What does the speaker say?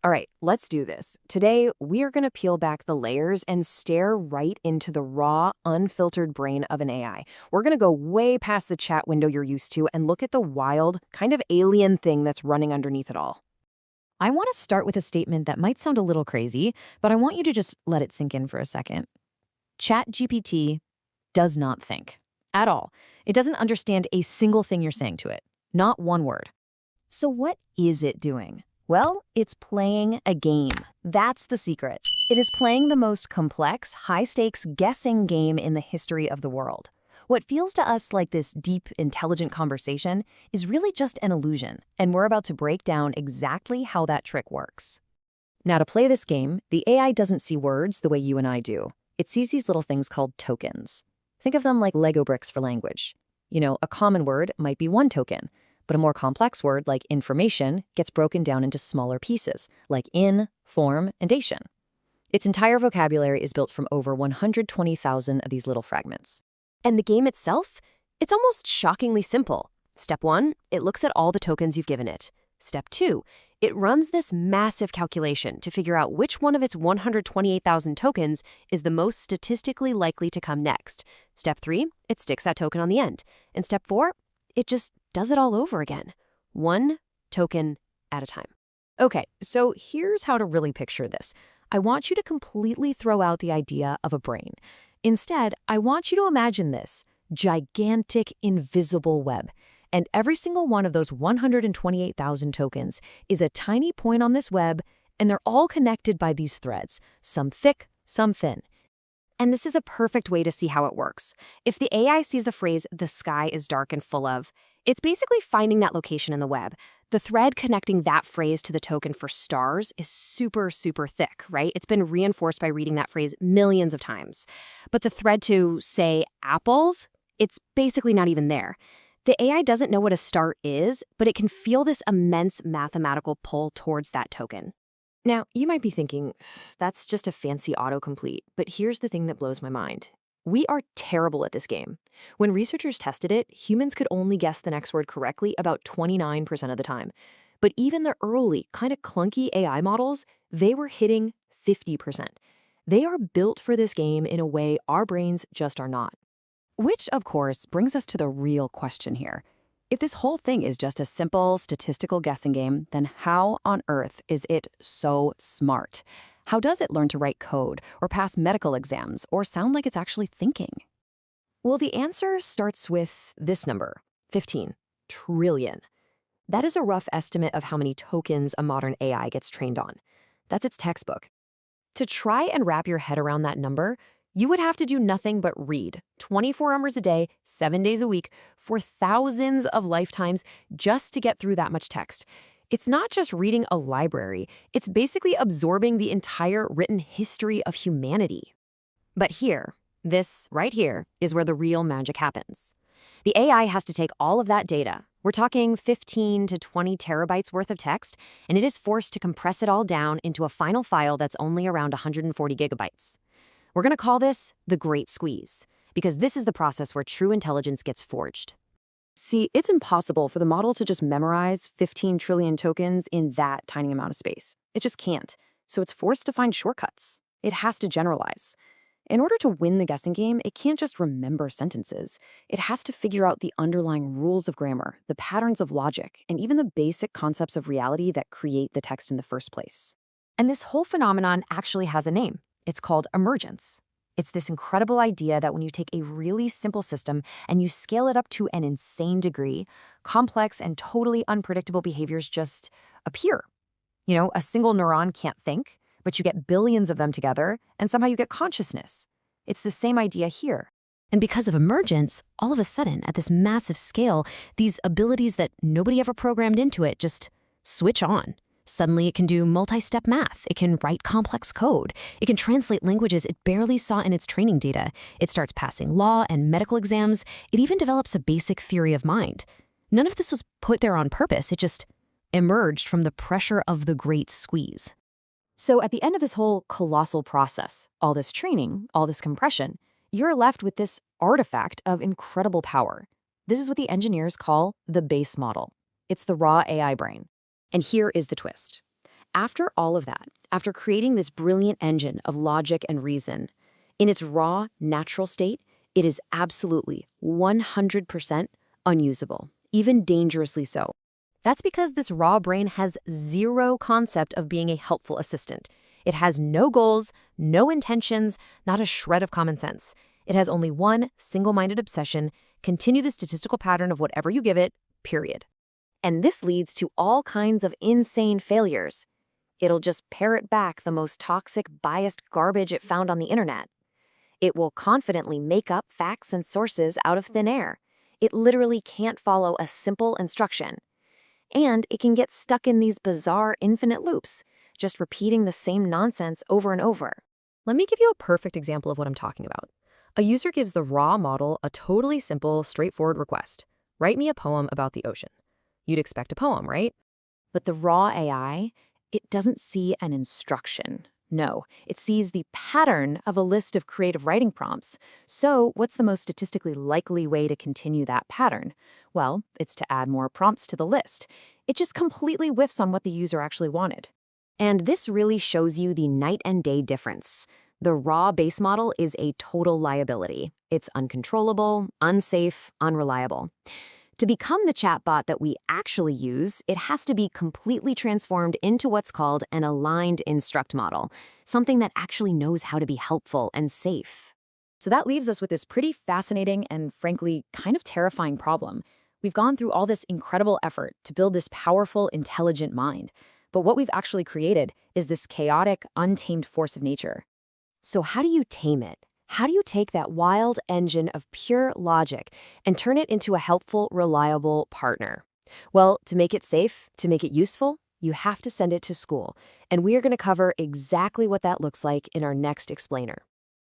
All right, let's do this. Today, we are going to peel back the layers and stare right into the raw, unfiltered brain of an AI. We're going to go way past the chat window you're used to and look at the wild, kind of alien thing that's running underneath it all. I want to start with a statement that might sound a little crazy, but I want you to just let it sink in for a second. ChatGPT does not think at all. It doesn't understand a single thing you're saying to it, not one word. So what is it doing? Well, it's playing a game. That's the secret. It is playing the most complex, high-stakes guessing game in the history of the world. What feels to us like this deep, intelligent conversation is really just an illusion, and we're about to break down exactly how that trick works. Now, to play this game, the AI doesn't see words the way you and I do. It sees these little things called tokens. Think of them like Lego bricks for language. A common word might be one token, but a more complex word like information gets broken down into smaller pieces, like in, form, and ation. Its entire vocabulary is built from over 120,000 of these little fragments. And the game itself? It's almost shockingly simple. Step 1, it looks at all the tokens you've given it. Step 2, it runs this massive calculation to figure out which one of its 128,000 tokens is the most statistically likely to come next. Step 3, it sticks that token on the end. And step 4, it just does it all over again. One token at a time. Okay, so here's how to really picture this. I want you to completely throw out the idea of a brain. Instead, I want you to imagine this gigantic, invisible web. And every single one of those 128,000 tokens is a tiny point on this web, and they're all connected by these threads, some thick, some thin. And this is a perfect way to see how it works. If the AI sees the phrase, "the sky is dark and full of," it's basically finding that location in the web. The thread connecting that phrase to the token for stars is super, super thick, right? It's been reinforced by reading that phrase millions of times. But the thread to, say, apples, it's basically not even there. The AI doesn't know what a star is, but it can feel this immense mathematical pull towards that token. Now, you might be thinking, that's just a fancy autocomplete, but here's the thing that blows my mind. We are terrible at this game. When researchers tested it, humans could only guess the next word correctly about 29% of the time. But even the early, kind of clunky AI models, they were hitting 50%. They are built for this game in a way our brains just are not. Which, of course, brings us to the real question here. If this whole thing is just a simple statistical guessing game, then how on earth is it so smart? How does it learn to write code or pass medical exams or sound like it's actually thinking? Well, the answer starts with this number, 15 trillion. That is a rough estimate of how many tokens a modern AI gets trained on. That's its textbook. To try and wrap your head around that number, you would have to do nothing but read 24 hours a day, 7 days a week, for thousands of lifetimes just to get through that much text. It's not just reading a library, it's basically absorbing the entire written history of humanity. But here, this right here, is where the real magic happens. The AI has to take all of that data. We're talking 15 to 20 terabytes worth of text, and it is forced to compress it all down into a final file that's only around 140 gigabytes. We're going to call this the Great Squeeze, because this is the process where true intelligence gets forged. See, it's impossible for the model to just memorize 15 trillion tokens in that tiny amount of space. It just can't. So it's forced to find shortcuts. It has to generalize. In order to win the guessing game, it can't just remember sentences. It has to figure out the underlying rules of grammar, the patterns of logic, and even the basic concepts of reality that create the text in the first place. And this whole phenomenon actually has a name. It's called emergence. It's this incredible idea that when you take a really simple system and you scale it up to an insane degree, complex and totally unpredictable behaviors just appear. A single neuron can't think, but you get billions of them together, and somehow you get consciousness. It's the same idea here. And because of emergence, all of a sudden, at this massive scale, these abilities that nobody ever programmed into it just switch on. Suddenly, it can do multi-step math. It can write complex code. It can translate languages it barely saw in its training data. It starts passing law and medical exams. It even develops a basic theory of mind. None of this was put there on purpose. It just emerged from the pressure of the Great Squeeze. So at the end of this whole colossal process, all this training, all this compression, you're left with this artifact of incredible power. This is what the engineers call the base model. It's the raw AI brain. And here is the twist. After all of that, after creating this brilliant engine of logic and reason, in its raw, natural state, it is absolutely 100% unusable, even dangerously so. That's because this raw brain has zero concept of being a helpful assistant. It has no goals, no intentions, not a shred of common sense. It has only one single-minded obsession: continue the statistical pattern of whatever you give it, period. And this leads to all kinds of insane failures. It'll just parrot back the most toxic, biased garbage it found on the internet. It will confidently make up facts and sources out of thin air. It literally can't follow a simple instruction. And it can get stuck in these bizarre infinite loops, just repeating the same nonsense over and over. Let me give you a perfect example of what I'm talking about. A user gives the raw model a totally simple, straightforward request: write me a poem about the ocean. You'd expect a poem, right? But the raw AI, it doesn't see an instruction. No, it sees the pattern of a list of creative writing prompts. So what's the most statistically likely way to continue that pattern? Well, it's to add more prompts to the list. It just completely whiffs on what the user actually wanted. And this really shows you the night and day difference. The raw base model is a total liability. It's uncontrollable, unsafe, unreliable. To become the chatbot that we actually use, it has to be completely transformed into what's called an aligned instruct model, something that actually knows how to be helpful and safe. So that leaves us with this pretty fascinating and, frankly, kind of terrifying problem. We've gone through all this incredible effort to build this powerful, intelligent mind, but what we've actually created is this chaotic, untamed force of nature. So how do you tame it? How do you take that wild engine of pure logic and turn it into a helpful, reliable partner? Well, to make it safe, to make it useful, you have to send it to school. And we are going to cover exactly what that looks like in our next explainer.